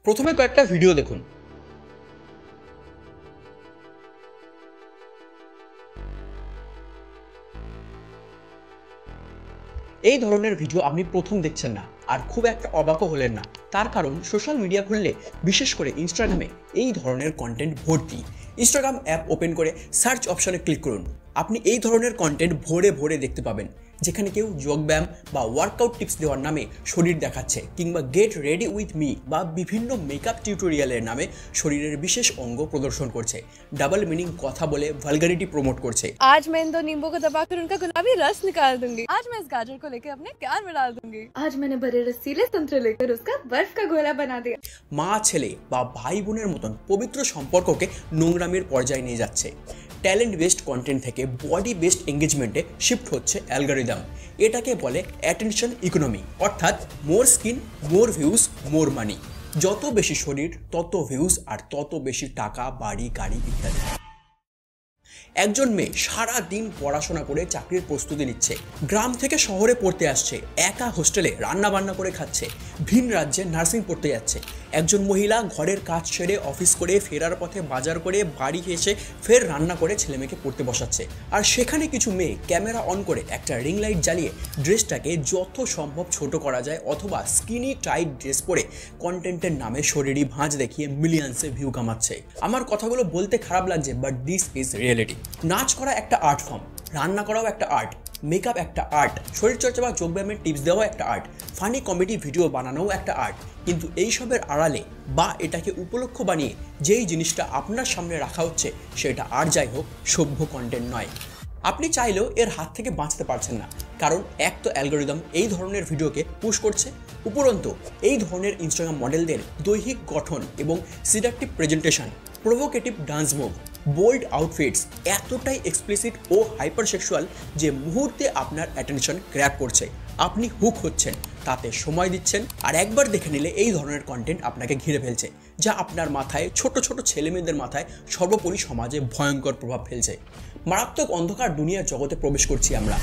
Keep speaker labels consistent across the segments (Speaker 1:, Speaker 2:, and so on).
Speaker 1: প্রথমে কয়েকটা ভিডিও দেখুন। এই ধরনের ভিডিও আপনি প্রথম দেখছেন না, আর খুব একটা অবাকও হলেন না। তার কারণ সোশ্যাল মিডিয়া খুললে, বিশেষ করে ইনস্টাগ্রামে এই ধরনের কন্টেন্ট ভর্তি। ইনস্টাগ্রাম অ্যাপ ওপেন করে সার্চ অপশনে ক্লিক করুন। আপনি এই ধরনের কন্টেন্ট ভরে ভরে দেখতে পাবেন, যেখানে কেউ যোগব্যায়াম বা ওয়ার্কআউট টিপস দেওয়ার নামে শরীর দেখাচ্ছে, কিংবা গেট রেডি উইথ মি বা বিভিন্ন মেকআপ টিউটোরিয়ালের নামে শরীরের বিশেষ অঙ্গ প্রদর্শন করছে। ডাবল মিনিং কথা বলে ভালগারিটি প্রমোট করছে।
Speaker 2: आज मैं इन दो नींबू को दबाकर उनका गुलाबी रस निकाल दूंगी। आज मैं इस गाजर को लेकर अपने कान में डाल दूंगी। आज मैंने बड़े रसीले संतरे लेकर उसका बर्फ का गोला बना दिया।
Speaker 1: মা ছেলে বা ভাই বোনের মতন পবিত্র সম্পর্ককে নোংরামির পর্যায়ে নিয়ে যাচ্ছে। ট্যালেন্ট বেসড কন্টেন্ট থেকে বডি বেসড এঙ্গেজমেন্টে শিফট হচ্ছে অ্যালগরিদম। এটাকে বলে অ্যাটেনশন ইকোনমি, অর্থাৎ মোর স্কিন মোর ভিউজ মোর মানি। যত বেশি শরীর তত ভিউজ, আর তত বেশি টাকা, বাড়ি, গাড়ি ইত্যাদি। একজন মেয়ে সারা দিন পড়াশোনা করে চাকরির প্রস্তুতি নিচ্ছে, গ্রাম থেকে শহরে পড়তে আসছে, একা হোস্টেলে রান্না বান্না করে খাচ্ছে, ভিন রাজ্যে নার্সিং পড়তে যাচ্ছে। একজন মহিলা ঘরের কাজ সেরে অফিস করে ফেরার পথে বাজার করে বাড়ি এসে ফের রান্না করে ছেলেমেয়েকে পড়তে বসাচ্ছে। আর সেখানে কিছু মেয়ে ক্যামেরা অন করে একটা রিং লাইট জ্বালিয়ে ড্রেসটাকে যত সম্ভব ছোট করা যায়, অথবা স্কিনি টাইট ড্রেস পরে কন্টেন্টের নামে শরীরী ভাঁজ দেখিয়ে মিলিয়ন্সে ভিউ কামাচ্ছে। আমার কথাগুলো বলতে খারাপ লাগছে, বাট দিস ইজ রিয়েলিটি। নাচ করা একটা আর্ট ফর্ম, রান্না করাও একটা আর্ট, মেকআপ একটা আর্ট, শরীরচর্চা বা যোগব্যায়ামের টিপস দেওয়াও একটা আর্ট, ফানি কমেডি ভিডিও বানানোও একটা আর্ট। কিন্তু এইসবের আড়ালে বা এটাকে উপলক্ষ বানিয়ে যেই জিনিসটা আপনার সামনে রাখা হচ্ছে, সেটা আর যাই হোক সভ্য কন্টেন্ট নয়। আপনি চাইলেও এর হাত থেকে বাঁচতে পারছেন না, কারণ এক তো অ্যালগরিদম এই ধরনের ভিডিওকে পুশ করছে, উপরন্তু এই ধরনের ইনস্টাগ্রাম মডেলদের দৈহিক গঠন এবং seductive presentation, provocative dance move, bold outfits এতটাই এক্সপ্লিসিট ও হাইপার সেক্সুয়াল যে মুহূর্তে আপনার অ্যাটেনশন গ্র্যাব করছে। আপনি হুক হচ্ছেন, তাতে সময় দিচ্ছেন, আর একবার দেখে নিলে এই ধরনের কন্টেন্ট আপনাকে ঘিরে ফেলছে, যা আপনার মাথায়, ছোট ছোট ছেলেমেয়েদের মাথায়, সর্বোপরি সমাজে ভয়ঙ্কর প্রভাব ফেলছে। মারাত্মক অন্ধকার দুনিয়ার জগতে প্রবেশ করছি আমরা।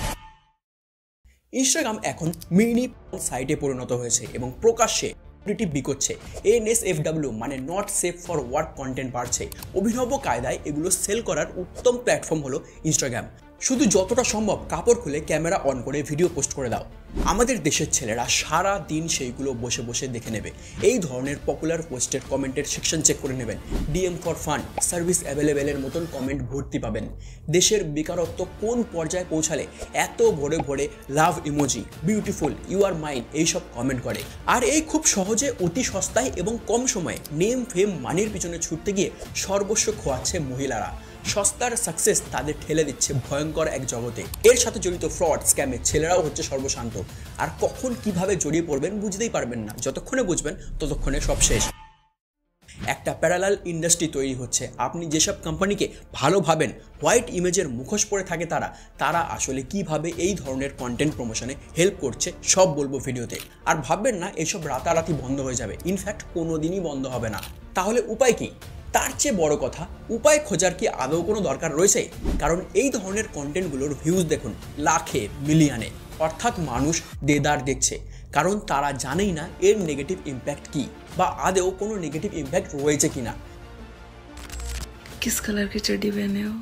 Speaker 1: ইনস্টাগ্রাম এখন মিনি সাইটে পরিণত হয়েছে এবং প্রকাশ্যে বিকোচ্ছে। NSFW মানে not safe for work content বাড়ছে। অভিনব কায়দায় এগুলো সেল করার উত্তম প্ল্যাটফর্ম হলো ইনস্টাগ্রাম। শুধু যতটা সম্ভব কাপড় খুলে ক্যামেরা অন করে ভিডিও পোস্ট করে দাও। আমাদের দেশের ছেলেরা সারা দিন সেইগুলো বসে বসে দেখে নেবে। এই ধরনের পপুলার পোস্টের কমেন্টের সেকশন চেক করে নেবেন। DM ফর ফান, সার্ভিস অ্যাভেলেবেলের মতন কমেন্ট ভর্তি পাবেন। দেশের বেকারত্ব কোন পর্যায়ে পৌঁছালে এত ভরে ভরে love emoji, beautiful, you are mine এইসব কমেন্ট করে। আর এই খুব সহজে, অতি সস্তায় এবং কম সময়ে নেম ফেম মানির পিছনে ছুটতে গিয়ে সর্বস্ব খোয়াচ্ছে মহিলারা। সস্তার সাকসেস তাদের ঠেলে দিচ্ছে ভয়ঙ্কর এক জগতে। এর সাথে জড়িত ফ্রড, স্ক্যামে ছেলেরাও হচ্ছে সর্বশান্ত। আর কখন কিভাবে জড়িয়ে পড়বেন বুঝতেই পারবেন না। যতক্ষণে বুঝবেন ততক্ষণে সব শেষ। একটা প্যারালাল ইন্ডাস্ট্রি তৈরি হচ্ছে। আপনি যেসব কোম্পানিকে ভালো ভাবেন, হোয়াইট ইমেজের মুখোশ পরে থাকে তারা আসলে কিভাবে এই ধরনের কন্টেন্ট প্রমোশনে হেল্প করছে সব বলবো ভিডিওতে। আর ভাববেন না এসব রাতারাতি বন্ধ হয়ে যাবে, ইনফ্যাক্ট কোনোদিনই বন্ধ হবে না। তাহলে উপায় কি? তার চেয়ে বড় কথা, উপায় খোঁজার কি আদৌ কোনো দরকার রয়েছে? কারণ এই ধরনের কন্টেন্টগুলোর ভিউজ দেখুন লাখে, মিলিয়নে, অর্থাৎ মানুষ দেদার দেখছে। কারণ তারা জানেই না এর নেগেটিভ ইম্প্যাক্ট কি, বা আদেও কোনো নেগেটিভ ইম্প্যাক্ট রয়েছে কিনা।
Speaker 2: किस कलर की चड्डी पहने हो?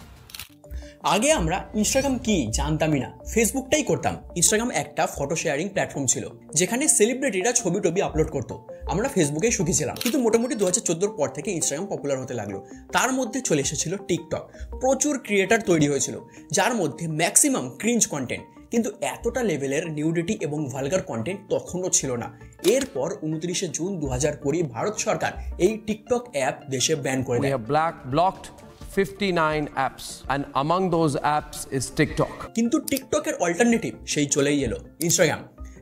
Speaker 1: আগে আমরা ইনস্টাগ্রাম কি জানতামই না, ফেসবুকটাই করতাম। ইনস্টাগ্রাম একটা ফটো শেয়ারিং প্ল্যাটফর্ম ছিল, যেখানে সেলিব্রিটিরা ছবি টবি আপলোড করতো। আমরা ফেসবুকেই সুখী ছিলাম। কিন্তু মোটামুটি 2014 পর থেকে ইনস্টাগ্রাম পপুলার হতে লাগলো। তার মধ্যে চলে এসেছিল টিকটক। প্রচুর ক্রিয়েটার তৈরি হয়েছিল, যার মধ্যে ম্যাক্সিমাম ক্রিঞ্জ কন্টেন্ট। কিন্তু এতটা লেভেলের নিউডিটি এবং ভালগার কন্টেন্ট তখনও ছিল না। এরপর 29 জুন 2020 ভারত সরকার এই টিকটক অ্যাপ দেশে ব্যান করে দেয়।
Speaker 3: blocked 59 apps and among those apps is TikTok.
Speaker 1: কিন্তু টিকটকের অল্টারনেটিভ সেই চলেই এলো, ইনস্টাগ্রাম।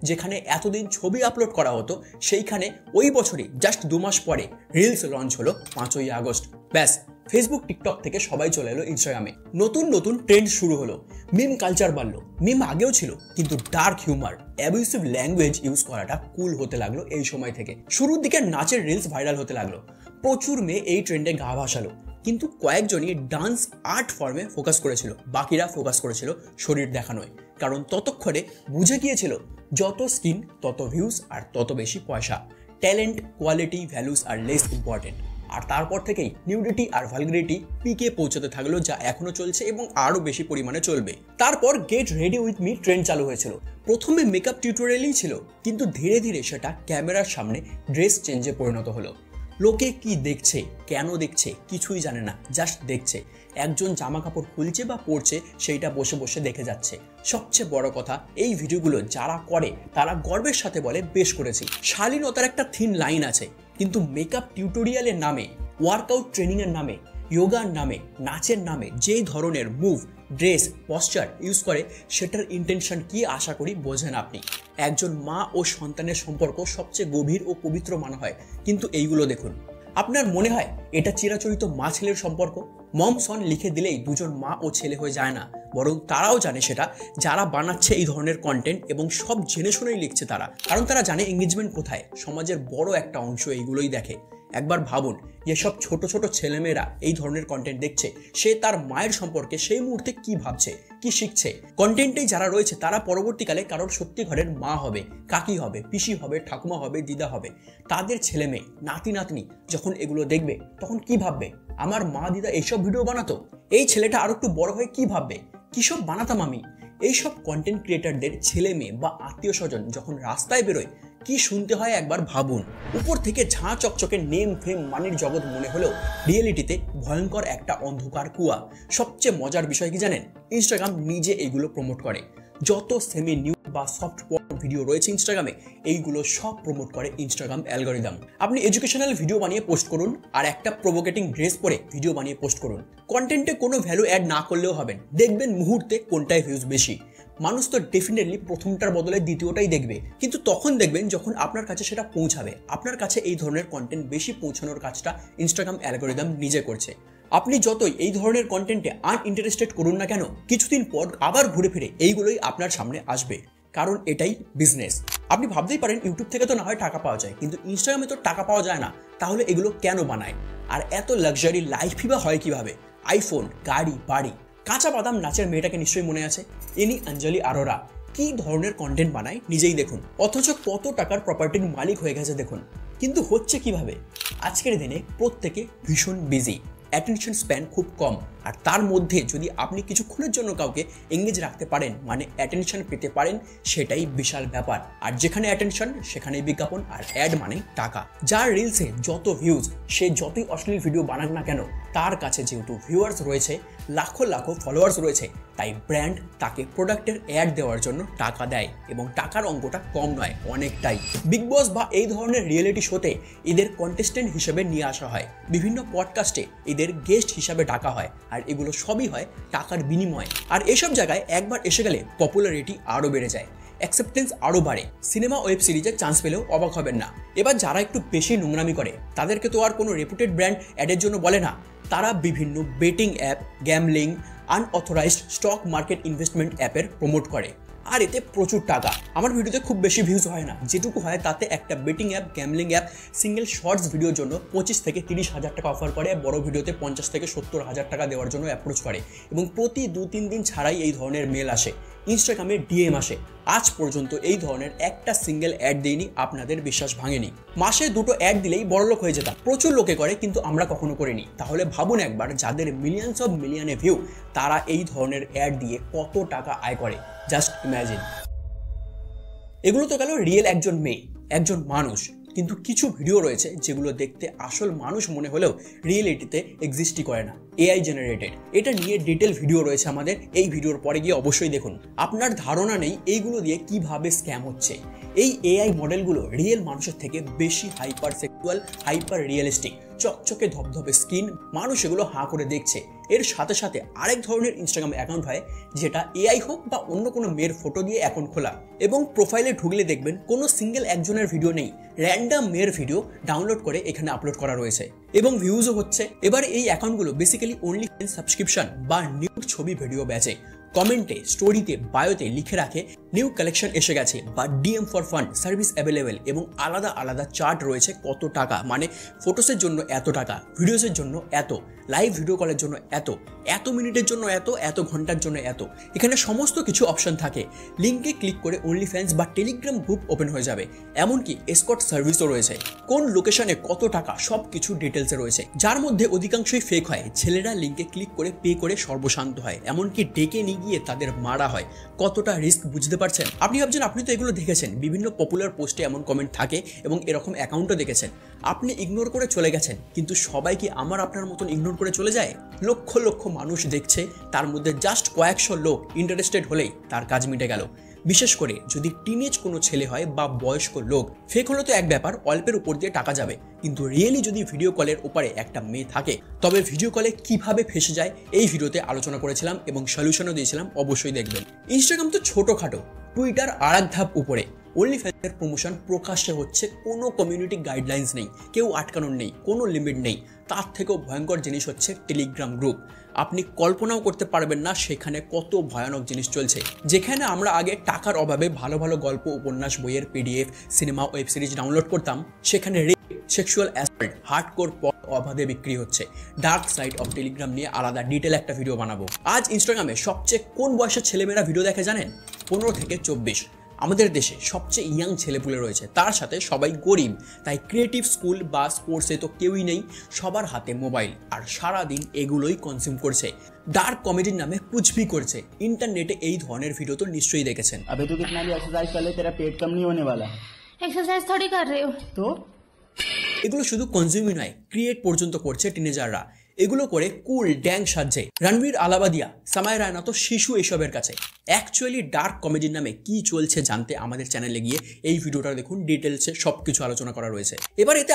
Speaker 1: যেখানে এতদিন ছবি আপলোড করা হতো, সেইখানে ওই বছরই জাস্ট 2 মাস পরে রিলস লঞ্চ হলো 5ই আগস্ট। ব্যাস, ফেসবুক টিকটক থেকে সবাই চলে এলো ইনস্টাগ্রামে। নতুন নতুন ট্রেন্ড শুরু হলো, মিম কালচার বাড়লো। মিম আগেও ছিল, কিন্তু dark humour, abusive language use করাটা কুল হতে লাগলো এই সময় থেকে। শুরুর দিকে নাচের রিলস ভাইরাল হতে লাগলো, প্রচুর মেয়ে এই ট্রেন্ডে গা ভাসালো। কিন্তু কয়েকজনই ডান্স আর্ট ফর্মে ফোকাস করেছিল, বাকিরা ফোকাস করেছিল শরীর দেখানোয়। কারণ ততক্ষণে বুঝে গিয়েছিল যত স্কিন তত ভিউজ আর তত বেশি পয়সা। ট্যালেন্ট, কোয়ালিটি, ভ্যালুস আর লেস ইম্পর্টেন্ট। আর তারপর থেকেই নিউডিটি আর ভালগারিটি পিকে পৌঁছাতে থাকলো, যা এখনো চলছে এবং আরো বেশি পরিমাণে চলবে। তারপর get ready with me trend চালু হয়েছিল। প্রথমে মেকআপ টিউটোরিয়ালই ছিল, কিন্তু ধীরে ধীরে সেটা ক্যামেরার সামনে ড্রেস চেঞ্জে পরিণত হলো। লোকে কি দেখছে, কেন দেখছে কিছুই জানে না, জাস্ট দেখছে। একজন জামা কাপড় খুলছে বা পরছে, সেইটা বসে বসে দেখে যাচ্ছে। সবচেয়ে বড় কথা, এই ভিডিওগুলো যারা করে তারা গর্বের সাথে বলে বেশ করেছি। শালীনতার একটা থিন লাইন আছে, কিন্তু মেকআপ টিউটোরিয়ালের নামে, ওয়ার্কআউট ট্রেনিংয়ের নামে, যোগার নামে, নাচের নামে যেই ধরনের মুভ, ড্রেস, পশ্চার ইউজ করে, সেটার ইন্টেনশন কি আশা করি বোঝেন আপনি। একজন মা ও সন্তানের সম্পর্ক সবচেয়ে গভীর ও পবিত্র মনে হয়, কিন্তু এইগুলো দেখুন। আপনার মনে হয় এটা চিরাচরিত মা ছেলের সম্পর্ক? মম সন লিখে দিলেই দুজন মা ও ছেলে হয়ে যায় না, বরং তারাও জানে সেটা, যারা বানাচ্ছে এই ধরনের কন্টেন্ট, এবং সব জেনে শুনেই লিখছে তারা, কারণ তারা জানে এঙ্গেজমেন্ট কোথায়। সমাজের বড় একটা অংশ এইগুলোই দেখে। একবার ভাবুন, যেসব ছোট ছোট ছেলেমেয়েরা এই ধরনের কন্টেন্ট দেখছে, সে তার মায়ের সম্পর্কে সেই মুহূর্তে কি ভাবছে, কি শিখছে। কন্টেন্টেই যারা রয়েছে তারা পরবর্তীকালে কারোর সত্যি ঘরের মা হবে, কাকি হবে, পিসি হবে, ঠাকুমা হবে, দিদা হবে। তাদের ছেলে মেয়ে, নাতি নাতনি যখন এগুলো দেখবে, তখন কি ভাববে? আমার মা দিদা এইসব ভিডিও বানাতো, এই ছেলেটা আরো একটু বড় হয়ে কি ভাববে? কিসব বানাতাম আমি? এইসব কন্টেন্ট ক্রিয়েটারদের ছেলে মেয়ে বা আত্মীয় স্বজন যখন রাস্তায় বেরোয়, কি শুনতে হয় একবার ভাবুন। উপর থেকে ঝাঁ চকচকে নেম ফেম মানির জগৎ মনে হলেও রিয়েলিটিতে ভয়ঙ্কর একটা অন্ধকার কুয়া। সবচেয়ে মজার বিষয় কি জানেন? ইনস্টাগ্রাম নিজে এইগুলো প্রমোট করে। যত সেমি নিউ বা সফট পর্ন ভিডিও রয়েছে ইনস্টাগ্রামে, এইগুলো সব প্রমোট করে ইনস্টাগ্রাম অ্যালগরিদম। আপনি এডুকেশনাল ভিডিও বানিয়ে পোস্ট করুন, আর একটা প্রভোকেটিং ড্রেস পরে ভিডিও বানিয়ে পোস্ট করুন। কন্টেন্টে কোনো ভ্যালু অ্যাড না করলেও হবেন, দেখবেন মুহূর্তে কোনটায় ভিউজ বেশি। মানুষ তো ডেফিনেটলি প্রথমটার বদলে দ্বিতীয়টাই দেখবে, কিন্তু তখন দেখবেন যখন আপনার কাছে সেটা পৌঁছাবে। আপনার কাছে এই ধরনের কন্টেন্ট বেশি পৌঁছানোর কাজটা ইনস্টাগ্রাম অ্যালগরিদম নিজে করছে। আপনি যতই এই ধরনের কন্টেন্টে আনইন্টারেস্টেড করুন না কেন, কিছুদিন পর আবার ঘুরে ফিরে এইগুলোই আপনার সামনে আসবে, কারণ এটাই বিজনেস। আপনি ভাবতেই পারেন ইউটিউব থেকে তো না হয় টাকা পাওয়া যায়, কিন্তু ইনস্টাগ্রামে তো টাকা পাওয়া যায় না, তাহলে এগুলো কেন বানায়? আর এত লাক্সারি লাইফই বা হয় কিভাবে? আইফোন, গাড়ি, বাড়ি। কাঁচা বাদাম নাচের মেয়েটাকে নিশ্চয়ই মনে আছে, ইনি অঞ্জলি আরোরা। কি ধরনের কন্টেন্ট বানায় নিজেই দেখুন, অথচ কত টাকার প্রপার্টির মালিক হয়ে গেছে দেখুন। কিন্তু হচ্ছে কিভাবে? আজকের দিনে প্রত্যেকে ভীষণ বিজি, অ্যাটেনশন স্প্যান খুব কম, আর তার মধ্যে যদি আপনি কিছুক্ষণের জন্য কাউকে এঙ্গেজ রাখতে পারেন, মানে অ্যাটেনশন পেতে পারেন, সেটাই বিশাল ব্যাপার। আর যেখানে অ্যাটেনশন সেখানেই বিজ্ঞাপন, আর অ্যাড মানে টাকা। যার রিলসে যত ভিউজ, সে যতই অশ্লীল ভিডিও বানাক না কেন, তার কাছে যেহেতু ভিউয়ার্স রয়েছে, লাখো লাখো ফলোয়ার্স রয়েছে, তাই ব্র্যান্ড তাকে প্রোডাক্টের অ্যাড দেওয়ার জন্য টাকা দেয়, এবং টাকার অঙ্কটা কম নয়, অনেকটাই। বিগ বস বা এই ধরনের রিয়েলিটি শোতে এদের কন্টেস্টেন্ট হিসেবে নিয়ে আসা হয়, বিভিন্ন পডকাস্টে এদের গেস্ট হিসাবে ডাকা হয়, আর এগুলো সবই হয় টাকার বিনিময়ে। আর এসব জায়গায় একবার এসে গেলে পপুলারিটি আরও বেড়ে যায়, অ্যাকসেপ্টেন্স আরও বাড়ে। সিনেমা ওয়েব সিরিজে চান্স পেলেও অবাক হবেন না। এবার যারা একটু বেশি নোংরামি করে, তাদেরকে তো আর কোনো রেপুটেড ব্র্যান্ড অ্যাডের জন্য বলে না, তারা বিভিন্ন betting app, gambling, unauthorised stock market investment অ্যাপের প্রমোট করে, আর এতে প্রচুর টাকা। আমার ভিডিওতে খুব বেশি ভিউজ হয় না, যেটুকু হয় তাতে একটা betting app, gambling app single shorts ভিডিওর জন্য 25 থেকে 30 হাজার টাকা অফার করে, বড় ভিডিওতে 50 থেকে 70 হাজার টাকা দেওয়ার জন্য অ্যাপ্রোচ করে, এবং প্রতি 2-3 দিন ছাড়াই এই ধরনের মেল আসে, ইনস্টাগ্রামে ডিএম আসে। আজ পর্যন্ত এই ধরনের একটা সিঙ্গেল অ্যাড দেয়নি, আপনাদের বিশ্বাস ভাঙেনি। মাসে 2টো অ্যাড দিলেই বড়লোক হয়ে যেতাম। প্রচুর লোকে করে, কিন্তু আমরা কখনো করিনি। তাহলে ভাবুন একবার, যাদের মিলিয়ন্স অফ মিলিয়নে ভিউ, তারা এই ধরনের অ্যাড দিয়ে কত টাকা আয় করে, জাস্ট ইম্যাজিন। এগুলো তো গেল রিয়েল একজন মেয়ে, একজন মানুষ, কিন্তু কিছু ভিডিও রয়েছে যেগুলো দেখতে আসল মানুষ মনে হলেও রিয়েলিটিতে এক্সিস্টই করে না, এআই জেনারেটেড। এটা নিয়ে ডিটেল ভিডিও রয়েছে আমাদের, এই ভিডিওর পরে গিয়ে অবশ্যই দেখুন। আপনার ধারণা নেই এইগুলো দিয়ে কিভাবে স্ক্যাম হচ্ছে। এই এআই মডেলগুলো রিয়েল মানুষের থেকে বেশি হাইপার সেক্সুয়াল, হাইপার রিয়েলিস্টিক, চকচকে ধবধবে স্কিন, মানুষ এগুলো হাঁ করে দেখছে। এর সাথে সাথে আরেক ধরনের ইনস্টাগ্রাম অ্যাকাউন্ট হয়, যেটা এআই হোক বা অন্য কোনো মেয়ের ফটো দিয়ে অ্যাকাউন্ট খোলা, এবং প্রোফাইলে ঢুকলে দেখবেন কোনো সিঙ্গেল একজনের ভিডিও নেই, র্যান্ডাম মেয়ের ভিডিও ডাউনলোড করে এখানে আপলোড করা রয়েছে, এবং ভিউজও হচ্ছে। এবার এই অ্যাকাউন্টগুলো বেসিক্যালি অনলি সাবস্ক্রিপশন বা নিউড ছবি ভিডিও বেচে। কমেন্টে, স্টোরিতে, বায়োতে লিখে রাখে নিউ কালেকশন এসে গেছে বা DM for fund service available এবং আলাদা আলাদা চার্ট রয়েছে কত টাকা, মানে ফটোসের জন্য এত টাকা, ভিডিওসের জন্য এত, লাইভ ভিডিও কলের জন্য এত মিনিটের জন্য এত ঘন্টার জন্য এত। এখানে সমস্ত কিছু অপশন থাকে। লিঙ্কে ক্লিক করে অনলি ফ্যান্স বা টেলিগ্রাম গ্রুপ ওপেন হয়ে যাবে। এমনকি এসকর্ট সার্ভিসও রয়েছে। কোন লোকেশনে কত টাকা সব কিছু ডিটেলসে রয়েছে, যার মধ্যে অধিকাংশই ফেক হয়। ছেলেরা লিঙ্কে ক্লিক করে পে করে সর্বশান্ত হয়, এমনকি ডেকে নিয়ে গিয়ে তাদের মারা হয়। কতটা রিস্ক বুঝতে পারছেন? আপনি ভাবছেন আপনি তো এগুলো দেখেছেন, বিভিন্ন পপুলার পোস্টে এমন কমেন্ট থাকে এবং এরকম অ্যাকাউন্টও দেখেছেন, আপনি ইগনোর করে চলে গেছেন। কিন্তু সবাই কি আমার আপনার মতন ইগনোর করে চলে যায়? লক্ষ লক্ষ মানুষ দেখছে, তার মধ্যে জাস্ট কয়েকশো লোক ইন্টারেস্টেড হলেই তার কাজ মিটে গেল। বিশেষ করে যদি টিনেজ কোনো ছেলে হয় বা বয়স্ক লোক। ফেক হলো তো এক ব্যাপার, অল্পের উপর দিয়ে টাকা যাবে, কিন্তু রিয়েলি যদি ভিডিও কলের উপরে একটা মেয়ে থাকে, তবে ভিডিও কলে কিভাবে ফেসে যায় এই ভিডিওতে আলোচনা করেছিলাম এবং সলিউশনও দিয়েছিলাম, অবশ্যই দেখবেন। ইনস্টাগ্রাম তো ছোটোখাটো, টুইটার আর এক ধাপ উপরে। অনলি ফ্যান্সের প্রমোশন প্রকাশ্যে হচ্ছে, কোনো কমিউনিটি গাইডলাইন্স নেই, কেউ আটকানোর নেই, কোনো লিমিট নেই। তার থেকেও ভয়ঙ্কর জিনিস হচ্ছে টেলিগ্রাম গ্রুপ। আপনি কল্পনাও করতে পারবেন না সেখানে কত ভয়ানক জিনিস চলছে। যেখানে আমরা আগে টাকার অভাবে ভালো ভালো গল্প, উপন্যাস, বইয়ের PDF, cinema, web series download করতাম, সেখানে সেক্সুয়াল অ্যাসল্ট, হার্ডকোর পথ অবাধে বিক্রি হচ্ছে। ডার্ক সাইড অফ টেলিগ্রাম নিয়ে আলাদা ডিটেল একটা ভিডিও বানাবো। আজ ইনস্টাগ্রামে সবচেয়ে কোন বয়সের ছেলেমেয়েরা ভিডিও দেখে জানেন? 15 থেকে 24। আমাদের দেশে সবচেয়ে ইয়াং ছেলেপুলে রয়েছে, তার সাথে সবাই গরিব। তাই ক্রিয়েটিভ স্কুল বা স্পোর্টসে তো কেউই নেই, সবার হাতে মোবাইল, আর সারাদিন এগুলোই কনজিউম করছে। ডার্ক কমেডির নামে কুছ ভি করছে। ইন্টারনেটে এই ধরনের ভিডিও তো নিশ্চয়ই দেখেছেন।
Speaker 4: अबे तू कितना भी एक्सरसाइज कर ले तेरा पेट कम नहीं होने वाला।
Speaker 5: एक्सरसाइज थोड़ी कर रहे हो
Speaker 4: तो
Speaker 1: এগুলো শুধু কনজিউমই নয়, ক্রিয়েট পর্যন্ত করছে টিনেজাররা। এগুলো করে কুল ড্যাং সাজছে। রণবীর আলাবাদিয়া, সামায় রায়না তো শিশু এসবের কাছে। অ্যাকচুয়ালি ডার্ক কমেডির নামে কি চলছে জানতে আমাদের চ্যানেলে গিয়ে এই ভিডিওটা দেখুন, ডিটেলসে সবকিছু আলোচনা করা রয়েছে। এবার এতে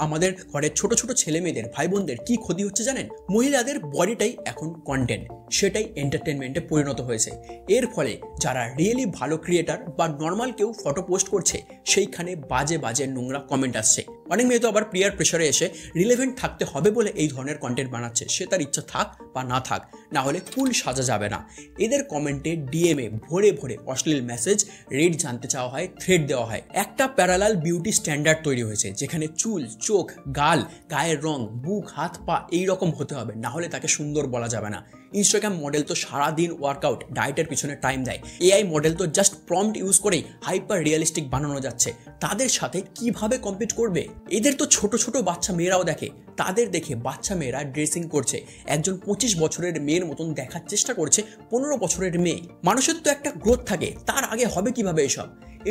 Speaker 1: আমাদের ঘরের ছোট ছোট ছেলে মেয়েদের, ভাই বোনদের কি ক্ষতি হচ্ছে জানেন? মহিলাদের বডিটাই এখন কন্টেন্ট, সেটাই এন্টারটেনমেন্টে পরিণত হয়েছে। এর ফলে যারা রিয়েলি ভালো ক্রিয়েটার বা নর্মাল কেউ ফটো পোস্ট করছে, সেইখানে বাজে বাজে নোংরা কমেন্ট আসছে। অনেক মেয়ে তো আবার পিয়ার প্রেশারে এসে রিলেভেন্ট থাকতে হবে বলে এই ধরনের কন্টেন্ট বানাচ্ছে। সে তার ইচ্ছা থাক বা না থাক, না হলে কুল সাজা যাবে না। এদের কমেন্টে ডিএমএ ভরে ভরে অশ্লীল মেসেজ, রেট জানতে চাওয়া হয়, থ্রেড দেওয়া হয়। একটা প্যারালাল বিউটি স্ট্যান্ডার্ড তৈরি হয়েছে, যেখানে চুল, চোখ, গাল, গায়ের রং, বুক, হাত, পা এইরকম হতে হবে, না হলে তাকে সুন্দর বলা যাবে না। ইনস্টাগ্রাম মডেল তো সারাদিন ওয়ার্কআউট, ডায়েটের পিছনে টাইম দেয়। এআই মডেল তো জাস্ট প্রম্পট ইউজ করেই হাইপার রিয়েলিস্টিক বানানো যাচ্ছে। তাদের সাথে কিভাবে কম্পিট করবে? এদের তো ছোট ছোট বাচ্চা মেয়েরাও দেখে, তাদের দেখে বাচ্চা মেয়েরা ড্রেসিং করছে। একজন 25 বছরের মেয়ের মতন দেখার চেষ্টা করছে 15 বছরের মেয়ে। মানুষের তো একটা গ্রোথ থাকে, তার আগে হবে কিভাবে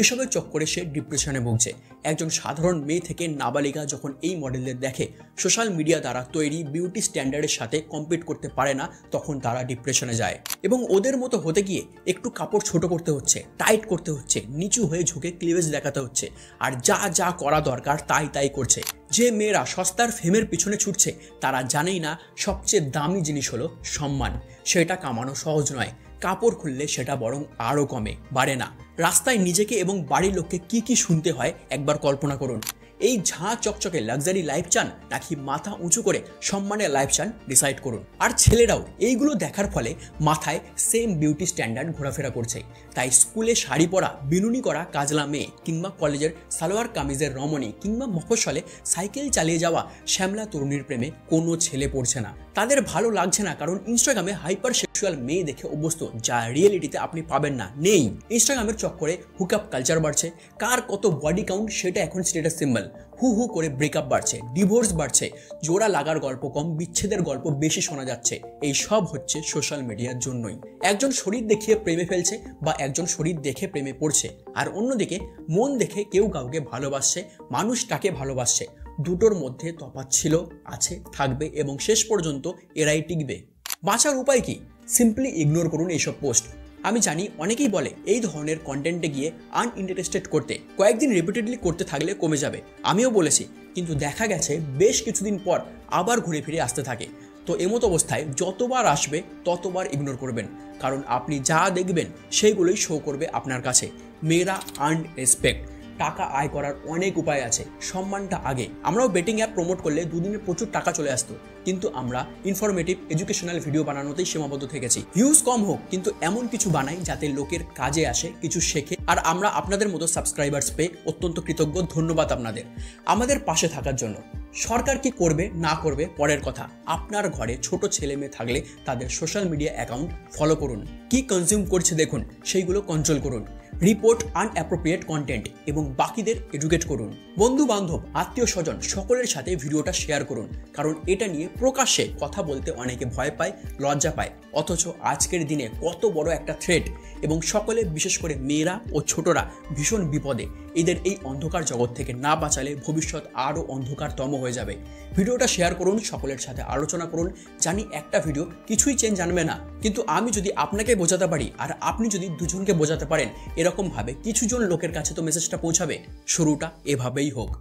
Speaker 1: এসবের চক্করে সে ডিপ্রেশনে ভুগছে। একজন সাধারণ মেয়ে থেকে নাবালিকা যখন এই মডেলদের দেখে সোশ্যাল মিডিয়া দ্বারা তৈরি বিউটি স্ট্যান্ডার্ডের সাথে কম্পিট করতে পারে না, তখন তারা ডিপ্রেশনে যায় এবং ওদের মতো হতে গিয়ে একটু কাপড় ছোট করতে হচ্ছে, টাইট করতে হচ্ছে, নিচু হয়ে ঝুঁকে ক্লিভেজ দেখাতে হচ্ছে, আর যা যা করা দরকার তাই করছে। যে মেয়েরা সস্তার ফেমের পিছনে ছুটছে, তারা জানেই না সবচেয়ে দামি জিনিস হলো সম্মান। সেটা কামানো সহজ নয়, কাপড় খুললে সেটা বরং আরও কমে, বাড়ে না। রাস্তায় নিজেকে এবং বাড়ির লোককে কি শুনতে হয় একবার কল্পনা করুন। এই ঝাঁ চকচকে লাক্সারি লাইফ চান, নাকি মাথা উঁচু করে সম্মানের লাইফ চান, ডিসাইড করুন। আর ছেলেরাও এইগুলো দেখার ফলে মাথায় সেম বিউটি স্ট্যান্ডার্ড ঘোরাফেরা করছে। তাই স্কুলে শাড়ি পরা, বিনুনি করা কাজলা মেয়ে, কিংবা কলেজের সালোয়ার কামিজের রমণী, কিংবা মফস্বলে সাইকেল চালিয়ে যাওয়া শ্যামলা তরুণীর প্রেমে কোনো ছেলে পড়ছে না। তাদের ভালো লাগছে না, কারণ ইনস্টাগ্রামে হাইপার সেক্সুয়াল মেয়ে দেখে অভ্যস্ত, যা রিয়েলিটিতে আপনি পাবেন না, নেই। ইনস্টাগ্রামের চক্করে হুকআপ কালচার বাড়ছে, কার কত বডি কাউন্ট সেটা এখন স্ট্যাটাস সিম্বল। হু করে ব্রেকআপ বাড়ছে, ডিভোর্স বাড়ছে, জোড়া লাগার গল্প কম, বিচ্ছেদের গল্প বেশি শোনা যাচ্ছে। এই সব হচ্ছে সোশ্যাল মিডিয়ার জন্যই। একজন শরীর দেখিয়ে প্রেমে ফেলছে বা একজন শরীর দেখে প্রেমে পড়ছে, আর অন্যদিকে মন দেখে কেউ কাউকে ভালোবাসছে, মানুষ তাকে ভালোবাসছে। দুটোর মধ্যে তফাৎ ছিল, আছে, থাকবে এবং শেষ পর্যন্ত এরাই টিকবে। বাঁচার উপায় কি? সিম্পলি ইগনোর করুন এইসব পোস্ট। আমি জানি অনেকেই বলে এই ধরনের কন্টেন্টে গিয়ে আনইন্টারেস্টেড করতে, কয়েকদিন রিপিটেডলি করতে থাকলে কমে যাবে। আমিও বলেছি, কিন্তু দেখা গেছে বেশ কিছুদিন পর আবার ঘুরে ফিরে আসতে থাকে। তো এমতো অবস্থায় যতবার আসবে ততবার ইগনোর করবেন, কারণ আপনি যা দেখবেন সেইগুলোই শো করবে আপনার কাছে। মেয়েরা আর্ন রেসপেক্ট, টাকা আয় করার অনেক উপায় আছে, সম্মানটা আগে। আমরাও বেটিং অ্যাপ প্রমোট করলে দুদিনে প্রচুর টাকা চলে আসতো, কিন্তু আমরা ইনফরমেটিভ এডুকেশনাল ভিডিও বানানোতেই সীমাবদ্ধ থেকেছি। ভিউজ কম হোক, কিন্তু এমন কিছু বানাই যাতে লোকের কাজে আসে, কিছু শেখে, আর আমরা আপনাদের মতো সাবস্ক্রাইবার্স পেয়ে অত্যন্ত কৃতজ্ঞ। ধন্যবাদ আপনাদের আমাদের পাশে থাকার জন্য। সরকার কি করবে না করবে পরের কথা, আপনার ঘরে ছোট ছেলে মেয়ে থাকলে তাদের সোশ্যাল মিডিয়া অ্যাকাউন্ট ফলো করুন, কি কনজিউম করছে দেখুন, সেইগুলো কন্ট্রোল করুন, রিপোর্ট আনঅ্যাপ্রোপ্রিয়েট কন্টেন্ট এবং বাকিদের এডুকেট করুন। বন্ধু বান্ধব, আত্মীয় স্বজন সকলের সাথে ভিডিওটা শেয়ার করুন, কারণ এটা নিয়ে প্রকাশ্যে কথা বলতে অনেকে ভয় পায়, লজ্জা পায়, অথচ আজকের দিনে কত বড় একটা থ্রেট, এবং সকলে বিশেষ করে মেয়েরা ও ছোটরা ভীষণ বিপদে। এদের এই অন্ধকার জগৎ থেকে না বাঁচালে ভবিষ্যৎ আরও অন্ধকারতম হয়ে যাবে। ভিডিওটা শেয়ার করুন, সকলের সাথে আলোচনা করুন। জানি একটা ভিডিও কিছুই চেঞ্জ আনবে না, কিন্তু আমি যদি আপনাকে বোঝাতে পারি আর আপনি যদি দুজনকে বোঝাতে পারেন, এরকমভাবে কিছুজন লোকের কাছে তো মেসেজটা পৌঁছাবে। শুরুটা এভাবেই হোক।